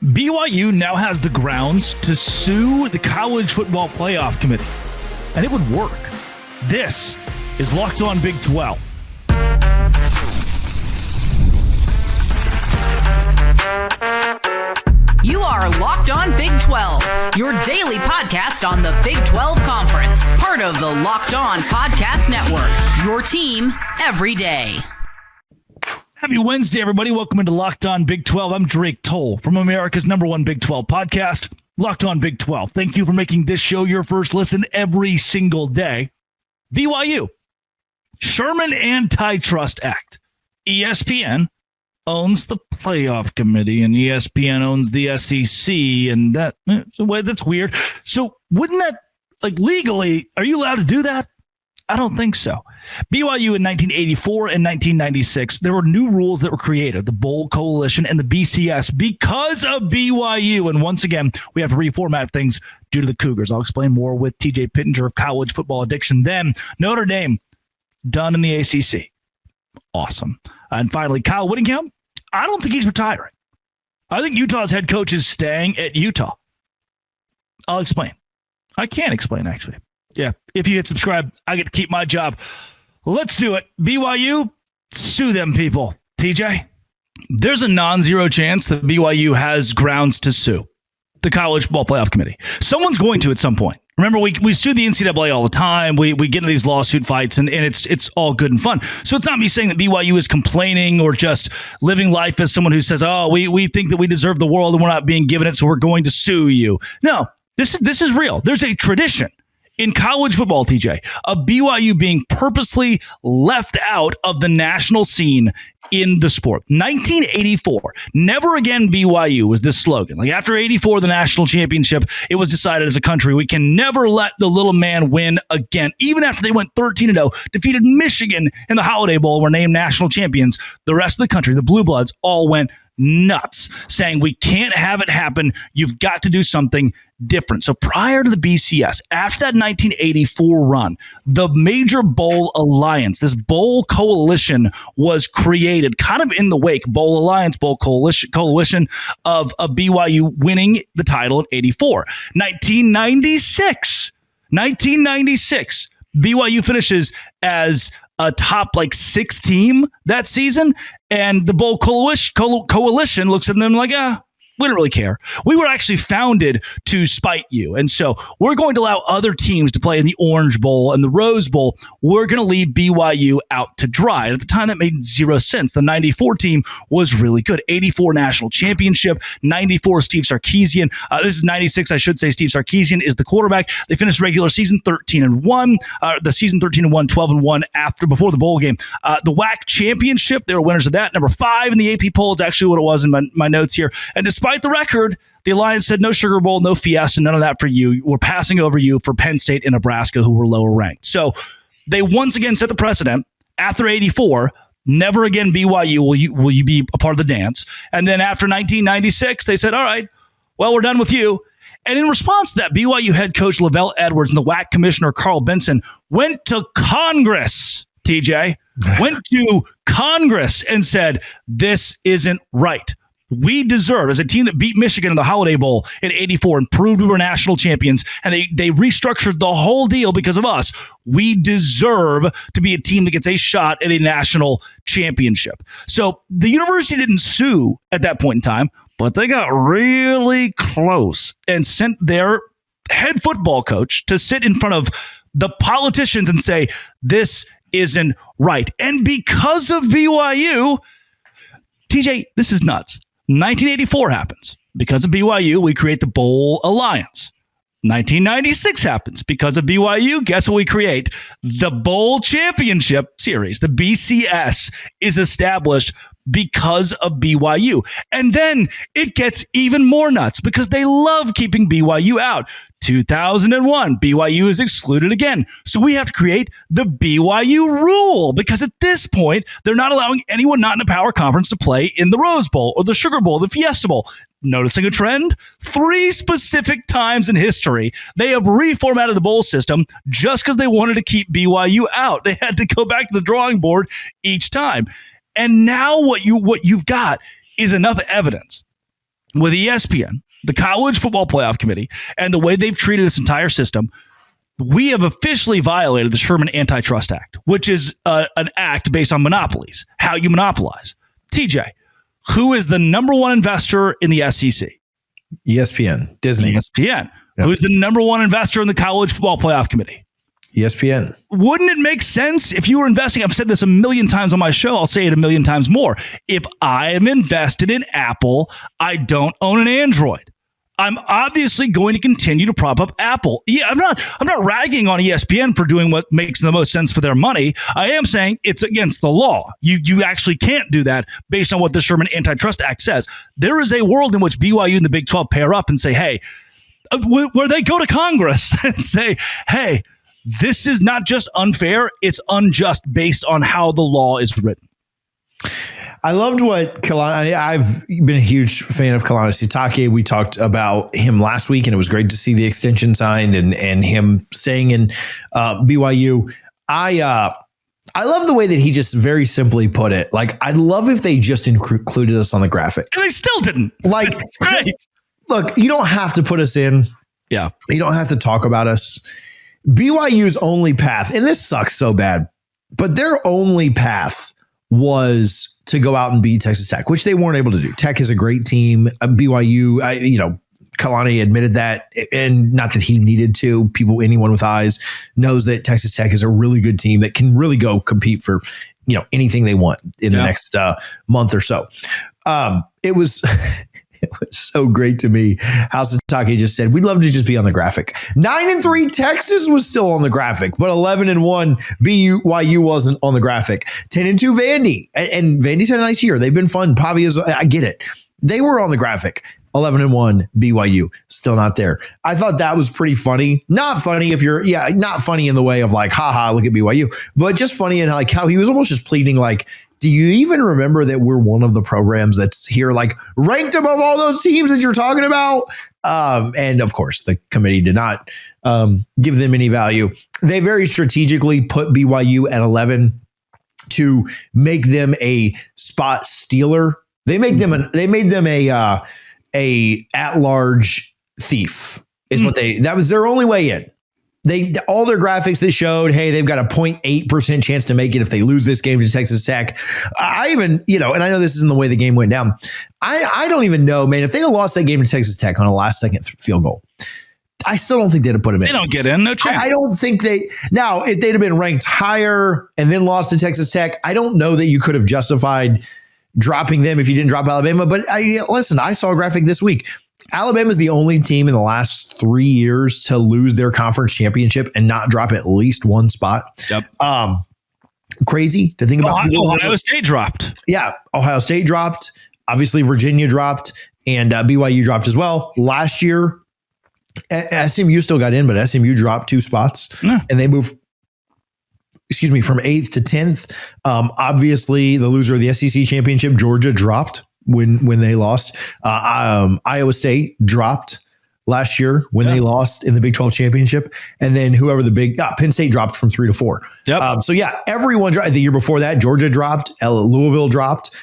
BYU now has the grounds to sue the College Football Playoff Committee, and it would work. This is Locked On Big 12. You are Locked On Big 12, your daily podcast on the Big 12 Conference, part of the Locked On Podcast Network, your team every day. Happy Wednesday, everybody. Welcome into Locked On Big 12. I'm Drake Toll from America's #1 Big 12 podcast, Locked On Big 12. Thank you for making this show your first listen every single day. BYU, Sherman Antitrust Act. ESPN owns the playoff committee, and ESPN owns the SEC, and that's weird. So wouldn't that, legally, are you allowed to do that? I don't think so. BYU in 1984 and 1996, there were new rules that were created, the Bowl Coalition and the BCS, because of BYU. And once again, we have to reformat things due to the Cougars. I'll explain more with TJ Pittenger of College Football Addiction. Then Notre Dame, done in the ACC. Awesome. And finally, Kyle Whittingham, I don't think he's retiring. I think Utah's head coach is staying at Utah. I'll explain. I can't explain, actually. Yeah, if you hit subscribe, I get to keep my job. Let's do it. BYU, sue them people. TJ? There's a non-zero chance that BYU has grounds to sue the College Football Playoff Committee. Someone's going to at some point. Remember, we sue the NCAA all the time. We get into these lawsuit fights, and it's all good and fun. So it's not me saying that BYU is complaining or just living life as someone who says, oh, we think that we deserve the world and we're not being given it, so we're going to sue you. No, this is real. There's a tradition in college football, TJ, of BYU being purposely left out of the national scene in the sport. 1984, never again BYU was this slogan. After 84, the national championship, it was decided as a country, we can never let the little man win again. Even after they went 13-0, defeated Michigan in the Holiday Bowl, were named national champions, the rest of the country, the Blue Bloods, all went nuts, saying we can't have it happen. You've got to do something different. So prior to the BCS, after that 1984 run, the Major Bowl Alliance, this bowl coalition was created kind of in the wake, Bowl Alliance, Bowl Coalition of BYU winning the title in 84. 1996, BYU finishes as a top 6 team that season, and the Bowl Coalition looks at them like, we don't really care. We were actually founded to spite you. And so we're going to allow other teams to play in the Orange Bowl and the Rose Bowl. We're going to leave BYU out to dry. And at the time, that made zero sense. The 94 team was really good. 84 national championship, 94 Steve Sarkisian. This is 96, I should say. Steve Sarkisian is the quarterback. They finished regular season 13-1. The season 13-1, 12-1 before the bowl game. The WAC championship, they were winners of that. Number 5 in the AP poll is actually what it was in my notes here. And despite the record, the Alliance said no Sugar Bowl, no Fiesta, none of that for you. We're passing over you for Penn State and Nebraska, who were lower ranked. So they once again set the precedent. After 84, never again BYU will you be a part of the dance. And then after 1996, they said, all right, well, we're done with you. And in response to that, BYU head coach Lavelle Edwards and the WAC commissioner Carl Benson went to Congress, TJ, went to Congress and said, this isn't right. We deserve, as a team that beat Michigan in the Holiday Bowl in 84 and proved we were national champions, and they restructured the whole deal because of us, we deserve to be a team that gets a shot at a national championship. So the university didn't sue at that point in time, but they got really close and sent their head football coach to sit in front of the politicians and say, this isn't right. And because of BYU, TJ, this is nuts. 1984 happens. Because of BYU, we create the Bowl Alliance. 1996 happens. Because of BYU, guess what we create? The Bowl Championship Series. The BCS is established because of BYU. And then it gets even more nuts because they love keeping BYU out. 2001, BYU is excluded again. So we have to create the BYU rule because at this point, they're not allowing anyone not in a power conference to play in the Rose Bowl or the Sugar Bowl, the Fiesta Bowl. Noticing a trend? 3 specific times in history, they have reformatted the bowl system just because they wanted to keep BYU out. They had to go back to the drawing board each time. And now what you've got is enough evidence with ESPN, the College Football Playoff Committee, and the way they've treated this entire system, we have officially violated the Sherman Antitrust Act, which is an act based on monopolies, how you monopolize. TJ, who is the number one investor in the SEC? ESPN, Disney. ESPN. Yep. Who is the number one investor in the College Football Playoff Committee? ESPN. Wouldn't it make sense if you were investing? I've said this a million times on my show. I'll say it a million times more. If I am invested in Apple, I don't own an Android. I'm obviously going to continue to prop up Apple. Yeah, I'm not ragging on ESPN for doing what makes the most sense for their money. I am saying it's against the law. You actually can't do that based on what the Sherman Antitrust Act says. There is a world in which BYU and the Big 12 pair up and say, hey, where they go to Congress and say, hey, this is not just unfair, it's unjust based on how the law is written. I loved what Kalani. I've been a huge fan of Kalani Sitake. We talked about him last week, and it was great to see the extension signed and him staying in BYU. I love the way that he just very simply put it. Like, I'd love if they just included us on the graphic. And they still didn't. Like, look, you don't have to put us in. Yeah. You don't have to talk about us. BYU's only path, and this sucks so bad, but their only path was to go out and beat Texas Tech, which they weren't able to do. Tech is a great team. BYU, Kalani admitted that, and not that he needed to. Anyone with eyes knows that Texas Tech is a really good team that can really go compete for, anything they want in the next month or so. It was so great to me how Sitake just said, we'd love to just be on the graphic. 9-3 Texas was still on the graphic, but 11-1 BYU wasn't on the graphic. 10-2 Vandy, and Vandy's had a nice year. They've been fun. I get it. They were on the graphic. 11-1 BYU, still not there. I thought that was pretty funny. Not funny not funny in the way of like, haha, look at BYU, but just funny in like how he was almost just pleading like, do you even remember that we're one of the programs that's here, like ranked above all those teams that you're talking about? And of course, the committee did not give them any value. They very strategically put BYU at 11 to make them a spot stealer. They made them a at-large thief is what that was their only way in. All their graphics that showed, hey, they've got a 0.8% chance to make it if they lose this game to Texas Tech. I even, and I know this isn't the way the game went down. I don't even know, man, if they'd have lost that game to Texas Tech on a last second field goal, I still don't think they'd have put them in. They don't get in, no chance. I don't think now, if they'd have been ranked higher and then lost to Texas Tech, I don't know that you could have justified dropping them if you didn't drop Alabama. But listen, I saw a graphic this week. Alabama is the only team in the last 3 years to lose their conference championship and not drop at least one spot. Yep. Crazy to think about. Ohio State dropped. Yeah. Ohio State dropped. Obviously, Virginia dropped and BYU dropped as well. Last year, SMU still got in, but SMU dropped 2 spots and they moved, from 8th to 10th. Obviously, the loser of the SEC championship, Georgia, dropped when they lost. Iowa State dropped last year when they lost in the Big 12 championship. And then Penn State dropped from 3 to 4. Yep. Everyone dropped. The year before that, Georgia dropped. Louisville dropped.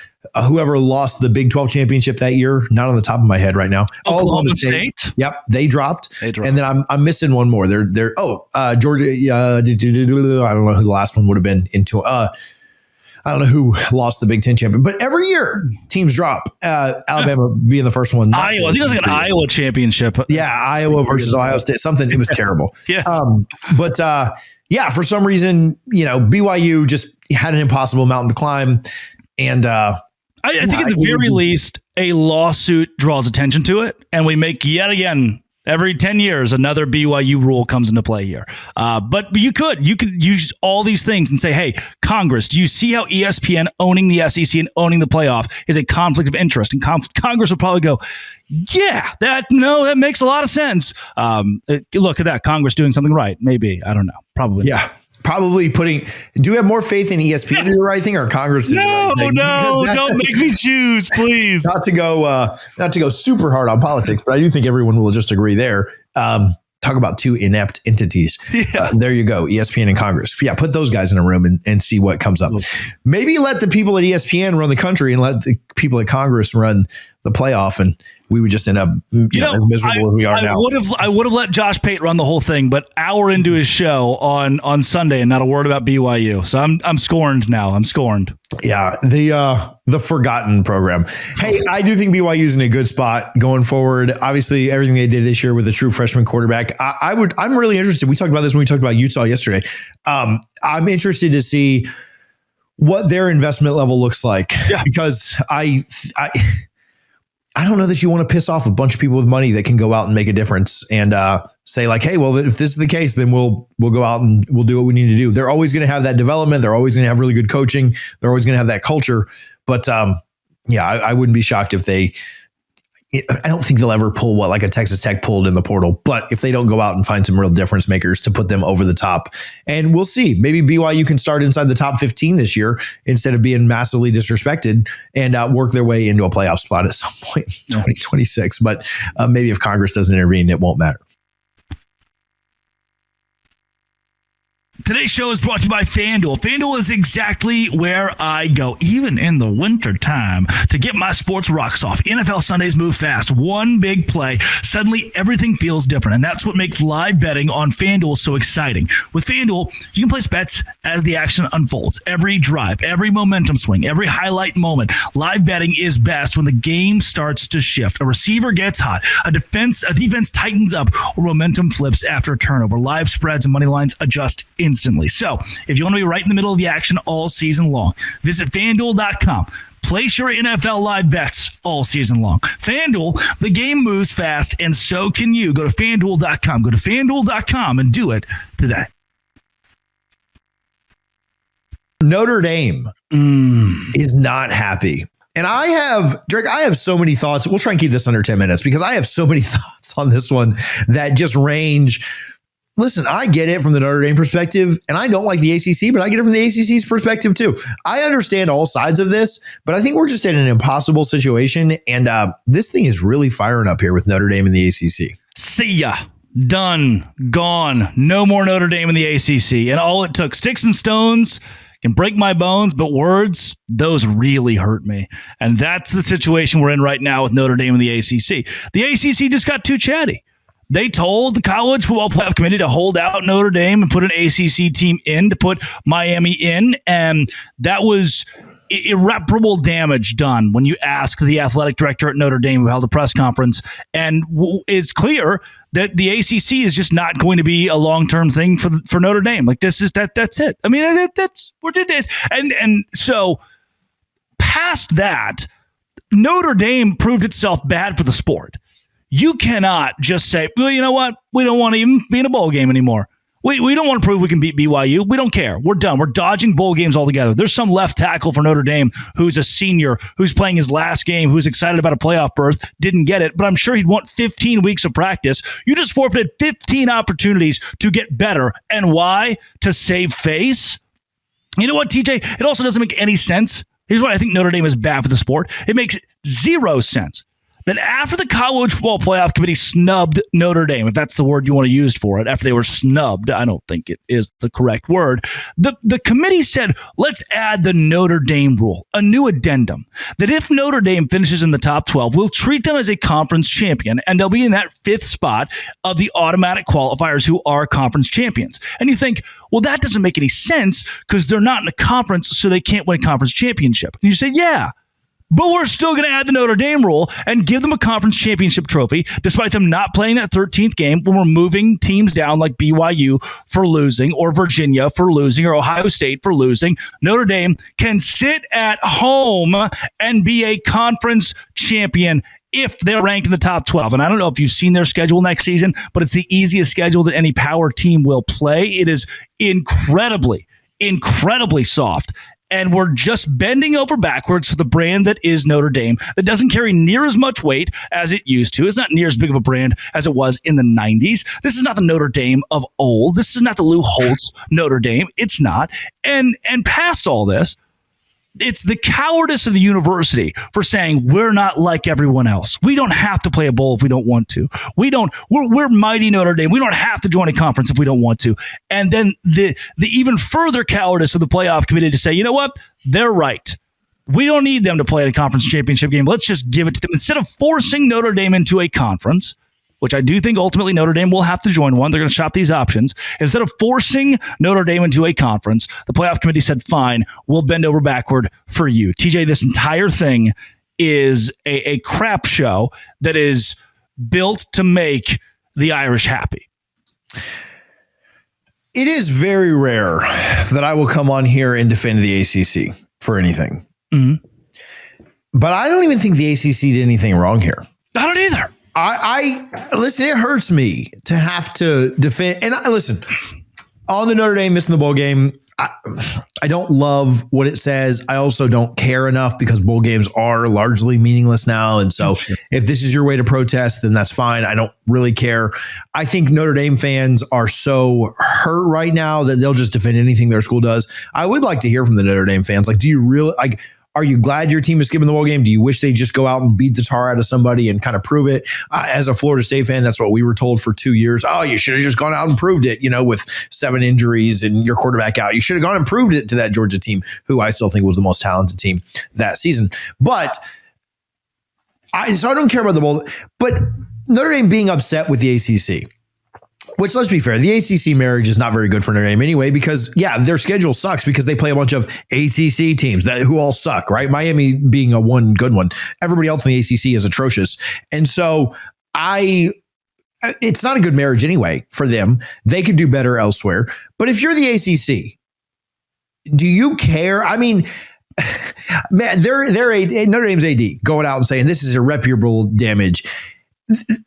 Whoever lost the Big 12 championship that year, not on the top of my head right now. Oklahoma State. Yep, they dropped. And then I'm missing one more. Georgia. I don't know who the last one would have been into. I don't know who lost the Big Ten championship, but every year teams drop. Alabama being the first one. Iowa. I think it was like an Iowa championship. Yeah, Iowa versus Ohio State. Something. It was terrible. Yeah. For some reason, BYU just had an impossible mountain to climb, and I think at the very least, a lawsuit draws attention to it, and we make yet again. Every 10 years, another BYU rule comes into play here. But you could use all these things and say, hey, Congress, do you see how ESPN owning the SEC and owning the playoff is a conflict of interest? And Congress would probably go, yeah, that makes a lot of sense. Look at that. Congress doing something right. Maybe. I don't know. Probably. Yeah. Probably do we have more faith in ESPN to do the right thing or Congress to do the right thing? No, don't make me choose, please. Not to go super hard on politics, but I do think everyone will just agree there. Talk about 2 inept entities. Yeah. There you go. ESPN and Congress. Yeah. Put those guys in a room and see what comes up. Maybe let the people at ESPN run the country and let the people at Congress run the playoff, and we would just end up as miserable as we are now. I would have let Josh Pate run the whole thing, but hour into his show on Sunday and not a word about BYU. So I'm scorned now. I'm scorned. Yeah, the forgotten program. Hey, I do think BYU's in a good spot going forward. Obviously, everything they did this year with a true freshman quarterback. I'm really interested. We talked about this when we talked about Utah yesterday. I'm interested to see what their investment level looks like, because I don't know that you want to piss off a bunch of people with money that can go out and make a difference and say like, hey, well, if this is the case, then we'll go out and we'll do what we need to do. They're always going to have that development. They're always going to have really good coaching. They're always going to have that culture. But I wouldn't be shocked if I don't think they'll ever pull what like a Texas Tech pulled in the portal. But if they don't go out and find some real difference makers to put them over the top, and we'll see, maybe BYU can start inside the top 15 this year instead of being massively disrespected and work their way into a playoff spot at some point in 2026. But maybe if Congress doesn't intervene, it won't matter. Today's show is brought to you by FanDuel. FanDuel is exactly where I go, even in the winter time, to get my sports rocks off. NFL Sundays move fast. One big play, suddenly everything feels different, and that's what makes live betting on FanDuel so exciting. With FanDuel, you can place bets as the action unfolds. Every drive, every momentum swing, every highlight moment. Live betting is best when the game starts to shift. A receiver gets hot, a defense tightens up, or momentum flips after a turnover. Live spreads and money lines adjust instantly. So, if you want to be right in the middle of the action all season long, visit FanDuel.com. Place your NFL live bets all season long. FanDuel, the game moves fast, and so can you. Go to FanDuel.com. Go to FanDuel.com and do it today. Notre Dame is not happy. And Drake, I have so many thoughts. We'll try and keep this under 10 minutes because I have so many thoughts on this one that just range. Listen, I get it from the Notre Dame perspective, and I don't like the ACC, but I get it from the ACC's perspective too. I understand all sides of this, but I think we're just in an impossible situation, and this thing is really firing up here with Notre Dame and the ACC. See ya. Done. Gone. No more Notre Dame in the ACC. And all it took, sticks and stones can break my bones, but words, those really hurt me. And that's the situation we're in right now with Notre Dame and the ACC. The ACC just got too chatty. They told the College Football Playoff Committee to hold out Notre Dame and put an ACC team in, to put Miami in, and that was irreparable damage done when you ask the athletic director at Notre Dame, who held a press conference, and is clear that the ACC is just not going to be a long-term thing for Notre Dame. Like, this is that's it. I mean, that's what it is. And so past that, Notre Dame proved itself bad for the sport. You cannot just say, well, you know what? We don't want to even be in a bowl game anymore. We don't want to prove we can beat BYU. We don't care. We're done. We're dodging bowl games altogether. There's some left tackle for Notre Dame who's a senior, who's playing his last game, who's excited about a playoff berth, didn't get it, but I'm sure he'd want 15 weeks of practice. You just forfeited 15 opportunities to get better. And why? To save face? You know what, TJ? It also doesn't make any sense. Here's why I think Notre Dame is bad for the sport. It makes zero sense that after the College Football Playoff Committee snubbed Notre Dame, if that's the word you want to use for it, after they were snubbed, I don't think it is the correct word, the committee said, let's add the Notre Dame rule, a new addendum, that if Notre Dame finishes in the top 12, we'll treat them as a conference champion, and they'll be in that fifth spot of the automatic qualifiers who are conference champions. And you think, well, that doesn't make any sense because they're not in a conference, so they can't win a conference championship. And you say, yeah, but we're still going to add the Notre Dame rule and give them a conference championship trophy, despite them not playing that 13th game when we're moving teams down like BYU for losing, or Virginia for losing, or Ohio State for losing. Notre Dame can sit at home and be a conference champion if they're ranked in the top 12. And I don't know if you've seen their schedule next season, but it's the easiest schedule that any power team will play. It is incredibly soft. And we're just bending over backwards for the brand that is Notre Dame, that doesn't carry near as much weight as it used to. It's not near as big of a brand as it was in the 90s. This is not the Notre Dame of old. This is not the Lou Holtz Notre Dame. It's not. And past all this, it's the cowardice of the university for saying we're not like everyone else. We don't have to play a bowl if we don't want to. We're mighty Notre Dame. We don't have to join a conference if we don't want to. And then the even further cowardice of the playoff committee to say, you know what? They're right. we don't need them to play in a conference championship game. Let's just give it to them. Instead of forcing Notre Dame into a conference, which I do think ultimately Notre Dame will have to join one. They're going to shop these options. Instead of forcing Notre Dame into a conference, the playoff committee said, fine, we'll bend over backward for you. TJ, this entire thing is a crap show that is built to make the Irish happy. It is very rare that I will come on here and defend the ACC for anything. Mm-hmm. But I don't even think the ACC did anything wrong here. I don't either. I listen, it hurts me to have to defend. And listen, on the Notre Dame missing the bowl game, I don't love what it says. I also don't care enough because bowl games are largely meaningless now. And so if this is your way to protest, then that's fine. I don't really care. I think Notre Dame fans are so hurt right now that they'll just defend anything their school does. I would like to hear from the Notre Dame fans. Like, do you really are you glad your team is skipping the bowl game? Do you wish they just go out and beat the tar out of somebody and kind of prove it? As a Florida State fan, that's what we were told for 2 years. Oh, you should have just gone out and proved it, with 7 injuries and your quarterback out. You should have gone and proved it to that Georgia team, who I still think was the most talented team that season. But so I don't care about the bowl. But Notre Dame being upset with the ACC, which, let's be fair, the ACC marriage is not very good for Notre Dame anyway, because, their schedule sucks because they play a bunch of ACC teams who all suck, right? Miami being a one good one. Everybody else in the ACC is atrocious. And so it's not a good marriage anyway for them. They could do better elsewhere. But if you're the ACC, do you care? I mean, man, they're Notre Dame's AD going out and saying this is irreparable damage.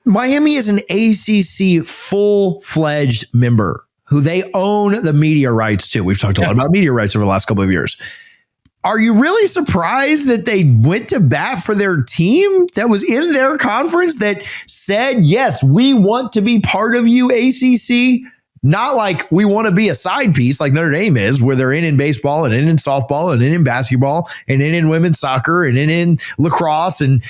Miami is an ACC full-fledged member who they own the media rights to. We've talked a lot about media rights over the last couple of years. Are you really surprised that they went to bat for their team that was in their conference that said, yes, we want to be part of you, ACC? Not like we want to be a side piece like Notre Dame is, where they're in baseball and in softball and in basketball and in women's soccer and in lacrosse. And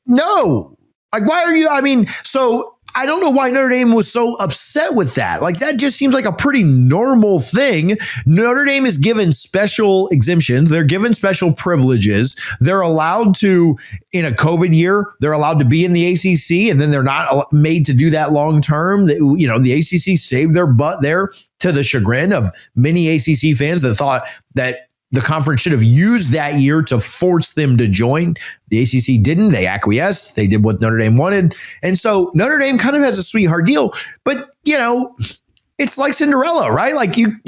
no. Like, why are you? I mean, so I don't know why Notre Dame was so upset with that. Like, that just seems like a pretty normal thing. Notre Dame is given special exemptions. They're given special privileges. They're allowed to, in a COVID year, they're allowed to be in the ACC, and then they're not made to do that long term. The ACC saved their butt there, to the chagrin of many ACC fans that thought that the conference should have used that year to force them to join. The ACC didn't. They acquiesced. They did what Notre Dame wanted. And so Notre Dame kind of has a sweetheart deal. But, it's like Cinderella, right? Like you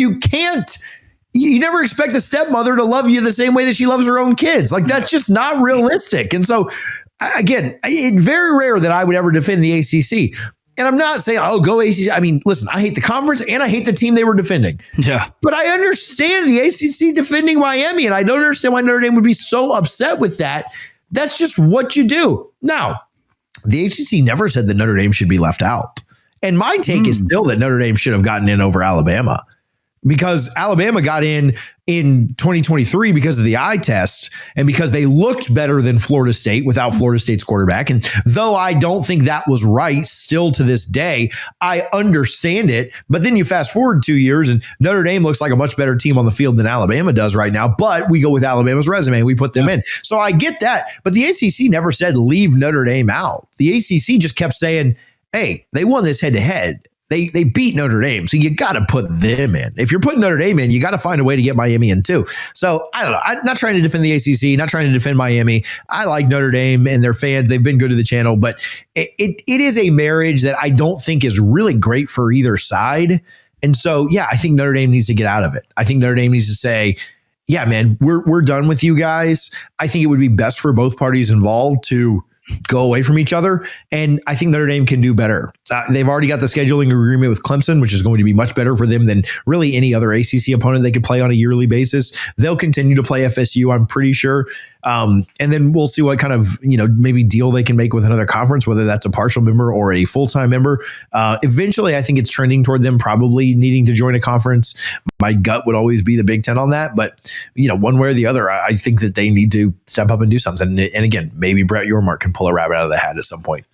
never expect a stepmother to love you the same way that she loves her own kids. Like, that's just not realistic. And so, again, it's very rare that I would ever defend the ACC. And I'm not saying, go ACC. I mean, listen, I hate the conference and I hate the team they were defending. Yeah. But I understand the ACC defending Miami, and I don't understand why Notre Dame would be so upset with that. That's just what you do. Now, the ACC never said that Notre Dame should be left out. And my take is still that Notre Dame should have gotten in over Alabama, because Alabama got in 2023 because of the eye test and because they looked better than Florida State without Florida State's quarterback. And though I don't think that was right still to this day, I understand it. But then you fast forward 2 years and Notre Dame looks like a much better team on the field than Alabama does right now. But we go with Alabama's resume. We put them in. So I get that. But the ACC never said leave Notre Dame out. The ACC just kept saying, hey, they won this head to head. They beat Notre Dame, so you got to put them in. If you're putting Notre Dame in, you got to find a way to get Miami in too. So I don't know. I'm not trying to defend the ACC, not trying to defend Miami. I like Notre Dame and their fans. They've been good to the channel, but it is a marriage that I don't think is really great for either side. And so, I think Notre Dame needs to get out of it. I think Notre Dame needs to say, yeah, man, we're done with you guys. I think it would be best for both parties involved to go away from each other. And I think Notre Dame can do better. They've already got the scheduling agreement with Clemson, which is going to be much better for them than really any other ACC opponent they could play on a yearly basis. They'll continue to play FSU, I'm pretty sure. And then we'll see what kind of, maybe deal they can make with another conference, whether that's a partial member or a full-time member. Eventually, I think it's trending toward them probably needing to join a conference. My gut would always be the Big Ten on that. But, one way or the other, I think that they need to step up and do something. And again, maybe Brett Yormark can pull a rabbit out of the hat at some point.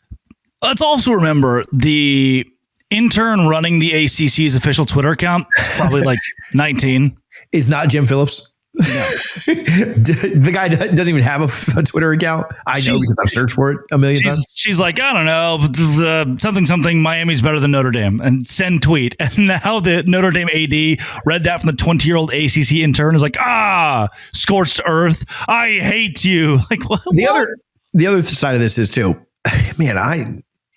Let's also remember the intern running the ACC's official Twitter account is probably like 19. Is not Jim Phillips. The guy doesn't even have a Twitter account. I know because I've searched for it a million times. She's like, I don't know, something. Miami's better than Notre Dame, and send tweet. And now the Notre Dame AD read that from the 20-year-old ACC intern is like, scorched earth. I hate you. Like what? The other side of this is too, man.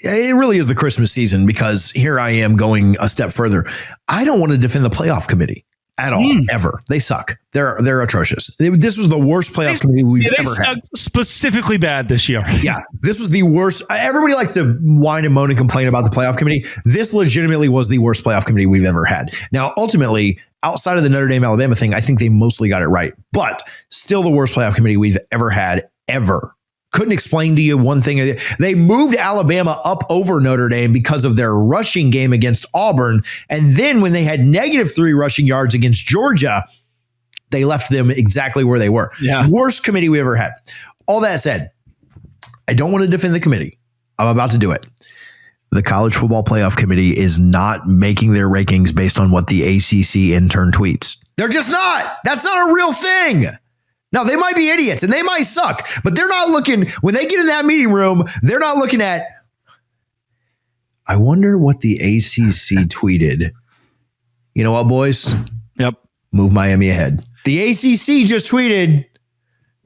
It really is the Christmas season because here I am going a step further. I don't want to defend the playoff committee at all, ever. They suck. They're atrocious. This was the worst playoff committee we've ever had. Specifically bad this year. Yeah, this was the worst. Everybody likes to whine and moan and complain about the playoff committee. This legitimately was the worst playoff committee we've ever had. Now, ultimately, outside of the Notre Dame Alabama thing, I think they mostly got it right, but still the worst playoff committee we've ever had, ever. Couldn't explain to you one thing. They moved Alabama up over Notre Dame because of their rushing game against Auburn. And then when they had -3 rushing yards against Georgia, they left them exactly where they were. Yeah. Worst committee we ever had. All that said, I don't want to defend the committee. I'm about to do it. The College Football Playoff Committee is not making their rankings based on what the ACC intern tweets. They're just not. That's not a real thing. Now, they might be idiots and they might suck, but they're not looking, when they get in that meeting room, they're not looking at, I wonder what the ACC tweeted. You know what, boys? Yep. Move Miami ahead. The ACC just tweeted,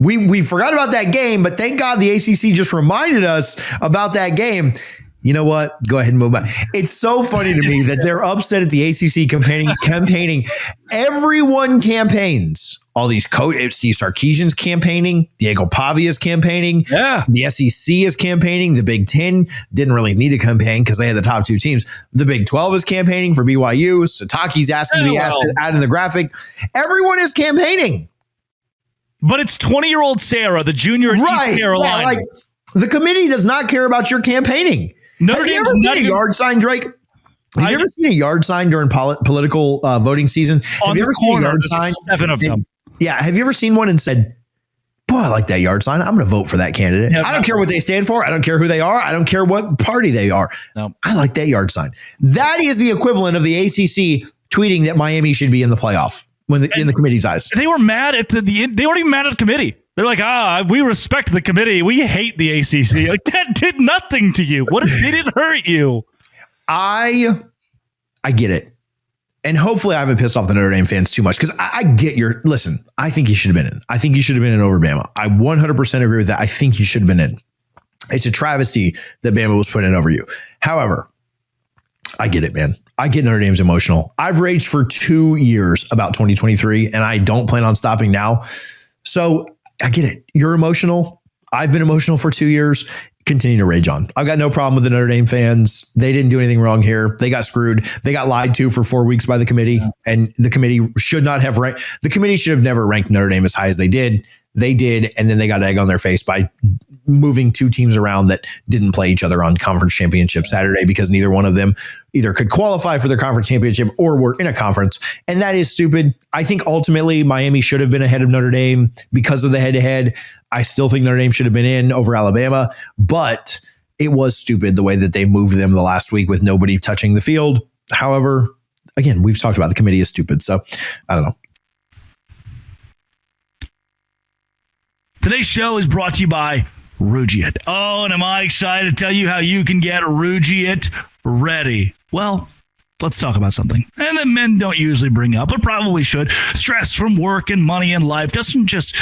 we forgot about that game, but thank God the ACC just reminded us about that game. You know what? Go ahead and move on. It's so funny to me that they're upset at the ACC campaigning. Everyone campaigns. All these Steve Sarkisian's campaigning. Diego Pavia's campaigning. Yeah. The SEC is campaigning. The Big Ten didn't really need a campaign because they had the top two teams. The Big 12 is campaigning for BYU. Sataki's asking to be asked out in the graphic. Everyone is campaigning. But it's 20-year-old Sarah, the junior at East Carolina. Yeah, like the committee does not care about your campaigning. Have you ever seen a yard sign, Drake? Have you ever seen a yard sign during political voting season? Have you ever seen a yard sign? 7 of them. Yeah. Have you ever seen one and said, boy, I like that yard sign. I'm going to vote for that candidate. I don't care what they stand for. I don't care who they are. I don't care what party they are. No. I like that yard sign. That is the equivalent of the ACC tweeting that Miami should be in the playoff in the committee's eyes. They were mad at they weren't even mad at the committee. They're like, we respect the committee. We hate the ACC. Like that did nothing to you. What it didn't hurt you. I get it. And hopefully I haven't pissed off the Notre Dame fans too much because I get listen, I think you should have been in. I think you should have been in over Bama. I 100% agree with that. I think you should have been in. It's a travesty that Bama was put in over you. However, I get it, man. I get Notre Dame's emotional. I've raged for 2 years about 2023 and I don't plan on stopping now. So I get it. You're emotional. I've been emotional for 2 years. Continue to rage on. I've got no problem with the Notre Dame fans. They didn't do anything wrong here. They got screwed. They got lied to for 4 weeks by the committee, and the committee should not have ranked. The committee should have never ranked Notre Dame as high as they did. They did, and then they got egg on their face by moving 2 teams around that didn't play each other on conference championship Saturday because neither one of them either could qualify for their conference championship or were in a conference. And that is stupid. I think ultimately Miami should have been ahead of Notre Dame because of the head-to-head. I still think Notre Dame should have been in over Alabama, but it was stupid the way that they moved them the last week with nobody touching the field. However, again, we've talked about the committee is stupid. So I don't know. Today's show is brought to you by Rugiet. Oh, and am I excited to tell you how you can get Rugiet ready? Well, let's talk about something. And that men don't usually bring up, but probably should. Stress from work and money and life doesn't just,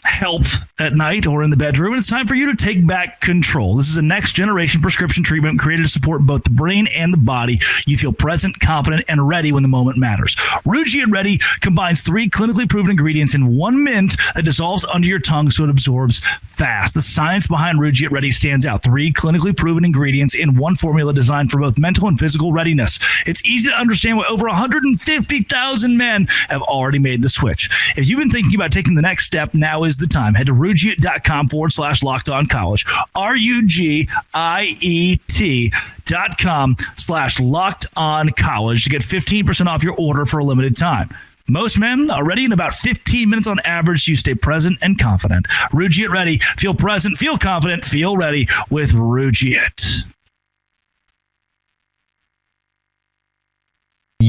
help at night or in the bedroom. And it's time for you to take back control. This is a next generation prescription treatment created to support both the brain and the body. You feel present, confident, and ready when the moment matters. Rugiet Ready combines 3 clinically proven ingredients in 1 mint that dissolves under your tongue so it absorbs fast. The science behind Rugiet Ready stands out. 3 clinically proven ingredients in 1 formula designed for both mental and physical readiness. It's easy to understand why over 150,000 men have already made the switch. If you've been thinking about taking the next step, now is the time. Head to Rugiet.com/LockedOnCollege. RUGIET.com/LockedOnCollege to get 15% off your order for a limited time. Most men are ready in about 15 minutes on average. You stay present and confident. Rugiet Ready. Feel present, feel confident, feel ready with Rugiet.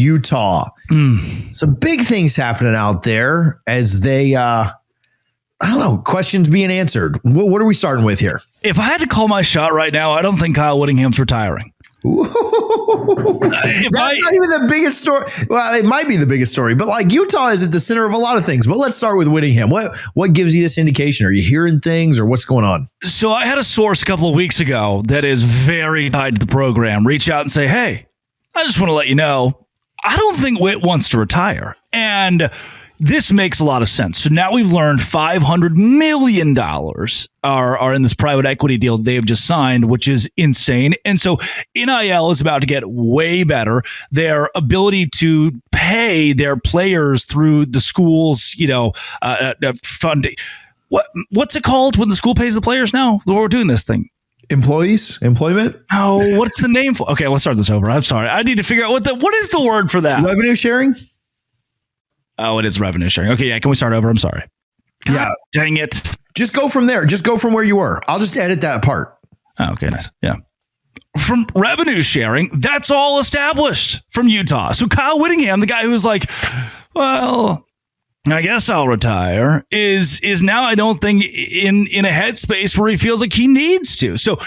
Utah. Some big things happening out there as they, I don't know, questions being answered. What are we starting with here? If I had to call my shot right now, I don't think Kyle Whittingham's retiring. That's not even the biggest story. Well, it might be the biggest story, but like Utah is at the center of a lot of things. But let's start with Whittingham. What gives you this indication? Are you hearing things or what's going on? So I had a source a couple of weeks ago that is very tied to the program reach out and say, hey, I just want to let you know, I don't think Whit wants to retire. And this makes a lot of sense. So now we've learned $500 million are in this private equity deal they have just signed, which is insane. And so NIL is about to get way better. Their ability to pay their players through the school's, funding. What's it called when the school pays the players now? We're doing this thing. Employment? Oh, what's the name for? Okay, let's start this over. I'm sorry. I need to figure out what is the word for that? Revenue sharing? Oh, it is revenue sharing. Okay, yeah. Can we start over? I'm sorry. God, yeah. Dang it. Just go from there. Just go from where you were. I'll just edit that part. Oh, okay, nice. Yeah. From revenue sharing, that's all established from Utah. So Kyle Whittingham, the guy who was like, well, I guess I'll retire, is now, I don't think, in a headspace where he feels like he needs to. So,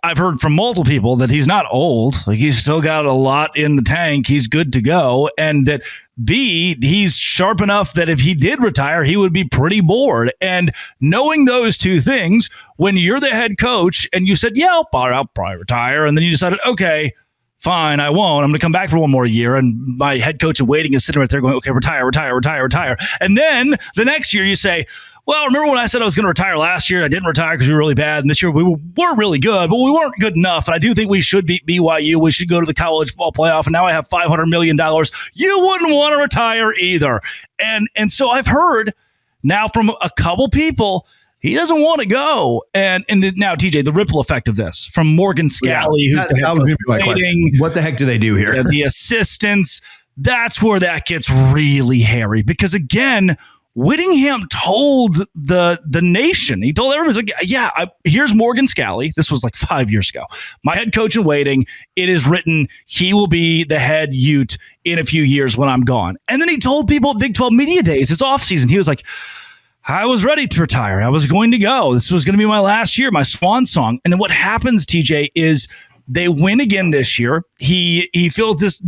I've heard from multiple people that he's not old. Like, he's still got a lot in the tank. He's good to go. And that B, he's sharp enough that if he did retire, he would be pretty bored. And knowing those two things, when you're the head coach and you said, yeah, I'll probably retire. And then you decided, okay, fine, I won't. I'm going to come back for one more year. And my head coach in waiting is sitting right there going, okay, retire. And then the next year you say, well, remember when I said I was going to retire last year? I didn't retire because we were really bad. And this year we were really good, but we weren't good enough. And I do think we should beat BYU. We should go to the college football playoff. And now I have $500 million. You wouldn't want to retire either. And so I've heard now from a couple people, he doesn't want to go. And now, TJ, the ripple effect of this from Morgan Scally, who's the head coach waiting. What the heck do they do here? The assistants. That's where that gets really hairy. Because again, Whittingham told the nation, he told everybody, here's Morgan Scally. This was like 5 years ago. My head coach in waiting. It is written, he will be the head Ute in a few years when I'm gone. And then he told people at Big 12 Media Days, his offseason, he was like, I was ready to retire. I was going to go. This was going to be my last year, my swan song. And then what happens, TJ, is they win again this year. He feels this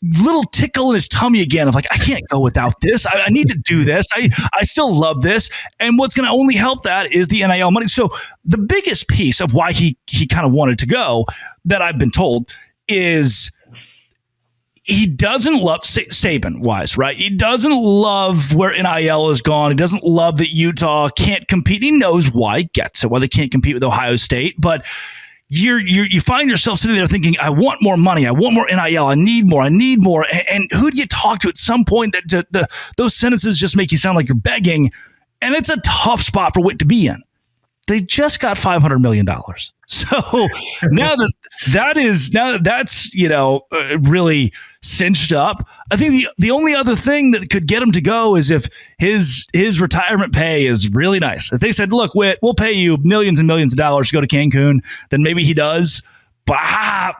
little tickle in his tummy again of like, I can't go without this. I need to do this. I still love this. And what's going to only help that is the NIL money. So the biggest piece of why he kind of wanted to go that I've been told is he doesn't love Saban wise, right? He doesn't love where NIL is gone. He doesn't love that Utah can't compete. He knows why, gets it, why they can't compete with Ohio State, but you find yourself sitting there thinking, I want more money. I want more NIL. I need more. And who do you talk to at some point that those sentences just make you sound like you're begging? And it's a tough spot for Whit to be in. They just got $500 million. So now that's really cinched up. I think the only other thing that could get him to go is if his retirement pay is really nice. If they said, look, Whit, we'll pay you millions and millions of dollars to go to Cancun, then maybe he does. But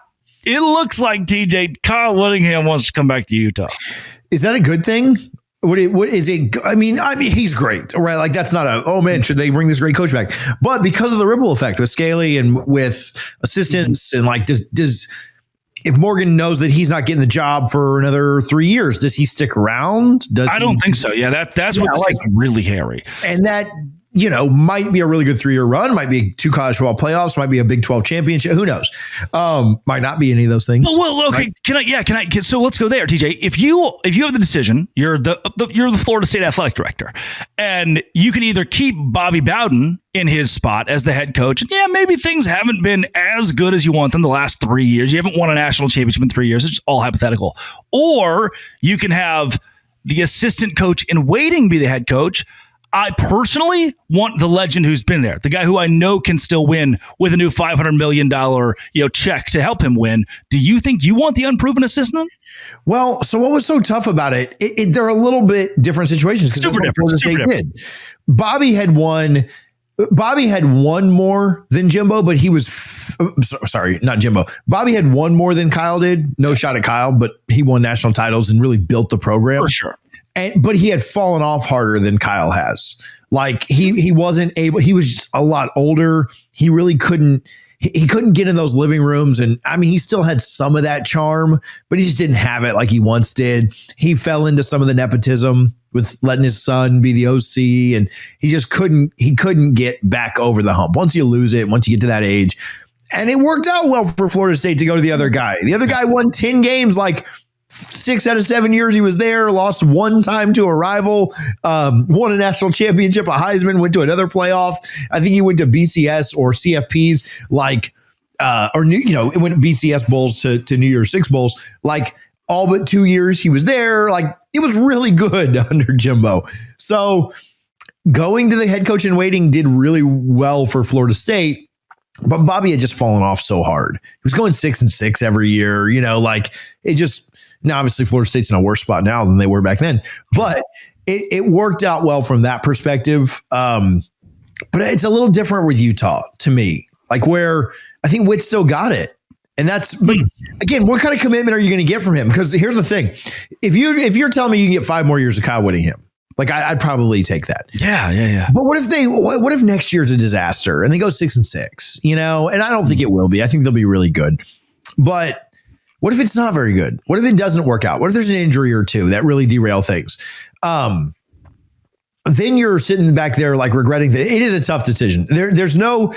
it looks like TJ Kyle Whittingham wants to come back to Utah. Is that a good thing? What is it? I mean, he's great, right? Like that's not oh man, should they bring this great coach back? But because of the ripple effect with Scally and with assistants and like, does if Morgan knows that he's not getting the job for another 3 years, does he stick around? I don't think so. Yeah, that's what's like really hairy. And that, might be a really good 3-year run, might be 2 college football playoffs, might be a Big 12 championship. Who knows? Might not be any of those things. Well, okay. Right? So let's go there, TJ. If you have the decision, you're the Florida State athletic director, and you can either keep Bobby Bowden in his spot as the head coach. And yeah, maybe things haven't been as good as you want them the last 3 years. You haven't won a national championship in 3 years. It's all hypothetical. Or you can have the assistant coach in waiting be the head coach. I personally want the legend who's been there, the guy who I know can still win with a new $500 million check to help him win. Do you think you want the unproven assistant? Well, so what was so tough about it? They're a little bit different situations because super different. Bobby had won more than Jimbo, but he was sorry, not Jimbo. Bobby had one more than Kyle did. No shot at Kyle, but he won national titles and really built the program. For sure. But he had fallen off harder than Kyle has. Like he wasn't able, he was just a lot older. He really couldn't get in those living rooms. And I mean, he still had some of that charm, but he just didn't have it like he once did. He fell into some of the nepotism with letting his son be the OC, and he just couldn't get back over the hump. Once you lose it, once you get to that age, and it worked out well for Florida State to go to the other guy. The other guy won 10 games, like 6 out of 7 years he was there, lost one time to a rival, won a national championship, a Heisman, went to another playoff. I think he went to BCS or CFPs, like, it went BCS bowls to New Year's Six bowls, like all but 2 years he was there. Like, it was really good under Jimbo. So going to the head coach in waiting did really well for Florida State. But Bobby had just fallen off so hard. He was going 6-6 every year, like it just. Now, obviously, Florida State's in a worse spot now than they were back then, but it worked out well from that perspective. But it's a little different with Utah to me, like where I think Witt still got it. And but again, what kind of commitment are you going to get from him? Because here's the thing. If you're telling me you can get 5 more years of Kyle Whittingham, like I'd probably take that. Yeah. But what if next year's a disaster and they go 6-6, and I don't think it will be. I think they'll be really good. But what if it's not very good? What if it doesn't work out? What if there's an injury or two that really derail things? Then you're sitting back there like regretting that. It is a tough decision. There's no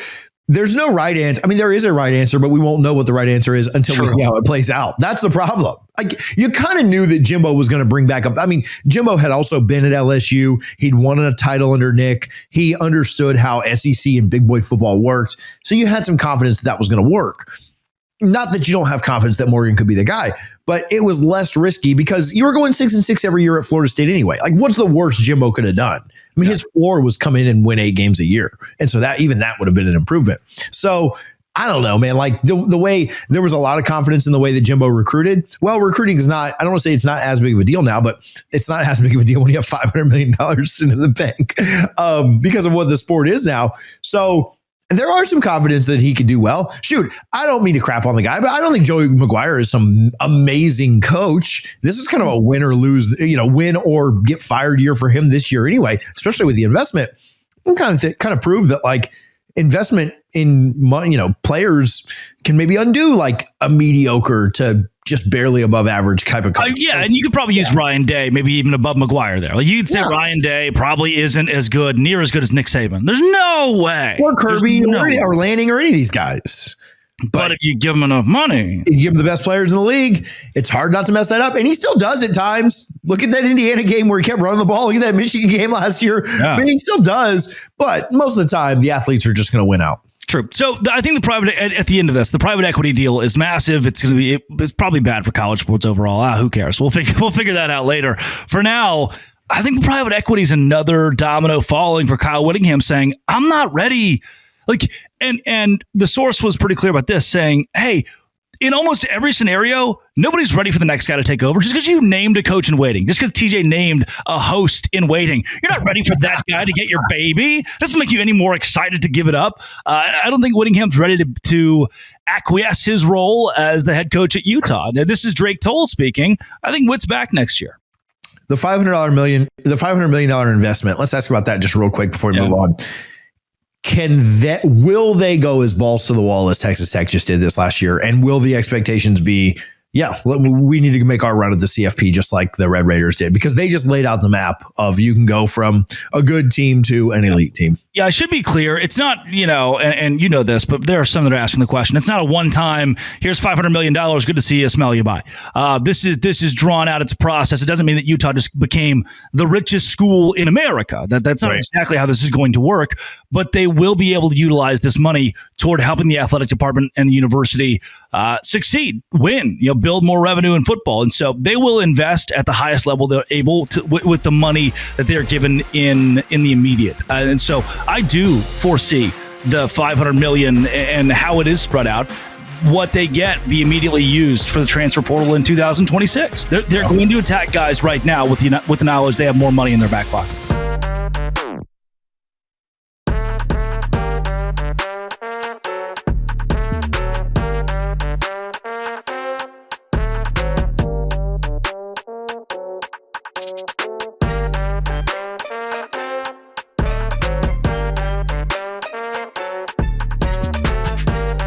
right answer. I mean, there is a right answer, but we won't know what the right answer is until we see how it plays out. That's the problem. Like, you kind of knew that Jimbo was going to bring back up. I mean, Jimbo had also been at LSU. He'd won a title under Nick. He understood how SEC and big boy football worked. So you had some confidence that was going to work. Not that you don't have confidence that Morgan could be the guy, but it was less risky because you were going 6-6 every year at Florida State anyway. Like, what's the worst Jimbo could have done? I mean, his floor was come in and win 8 games a year. And so that would have been an improvement. So I don't know, man, like the way there was a lot of confidence in the way that Jimbo recruited. Well, recruiting is not, I don't want to say it's not as big of a deal now, but it's not as big of a deal when you have $500 million sitting in the bank because of what the sport is now. So there are some confidence that he could do well. Shoot, I don't mean to crap on the guy, but I don't think Joey McGuire is some amazing coach. This is kind of a win or lose, win or get fired year for him this year anyway, especially with the investment. And kind of prove that like investment in money, players can maybe undo like a mediocre to just barely above average type of coach. And you could probably use Ryan Day, maybe even above McGuire there. Like you'd say Ryan Day probably isn't near as good as Nick Saban. There's no way. Or Kirby or Lanning or any of these guys. But if you give him enough money, you give him the best players in the league, it's hard not to mess that up. And he still does at times. Look at that Indiana game where he kept running the ball. Look at that Michigan game last year. Yeah. I mean, he still does. But most of the time, the athletes are just going to win out. True. So I think at the end of this, the private equity deal is massive. It's probably bad for college sports overall. Who cares? We'll figure that out later. For now, I think the private equity is another domino falling for Kyle Whittingham, saying, I'm not ready. Like, and the source was pretty clear about this, saying, hey, in almost every scenario, nobody's ready for the next guy to take over. Just because you named a coach in waiting, just because TJ named a host in waiting, you're not ready for that guy to get your baby. Doesn't make you any more excited to give it up. I don't think Whittingham's ready to acquiesce his role as the head coach at Utah. Now, this is Drake Toll speaking. I think Witt's back next year. The $500 million investment. Let's ask about that just real quick before we move on. Will they go as balls to the wall as Texas Tech just did this last year? And will the expectations be, we need to make our run at the CFP just like the Red Raiders did? Because they just laid out the map of you can go from a good team to an elite team. Yeah, I should be clear. It's not, and you know this, but there are some that are asking the question. It's not a one-time, here's $500 million, good to see you, smell you, bye. This is drawn out. It's a process. It doesn't mean that Utah just became the richest school in America. That's not exactly how this is going to work, but they will be able to utilize this money toward helping the athletic department and the university succeed, win, build more revenue in football. And so they will invest at the highest level they're able to with the money that they're given in the immediate. And so I do foresee the $500 million and how it is spread out, what they get be immediately used for the transfer portal in 2026. They're going to attack guys right now with the knowledge they have more money in their back pocket.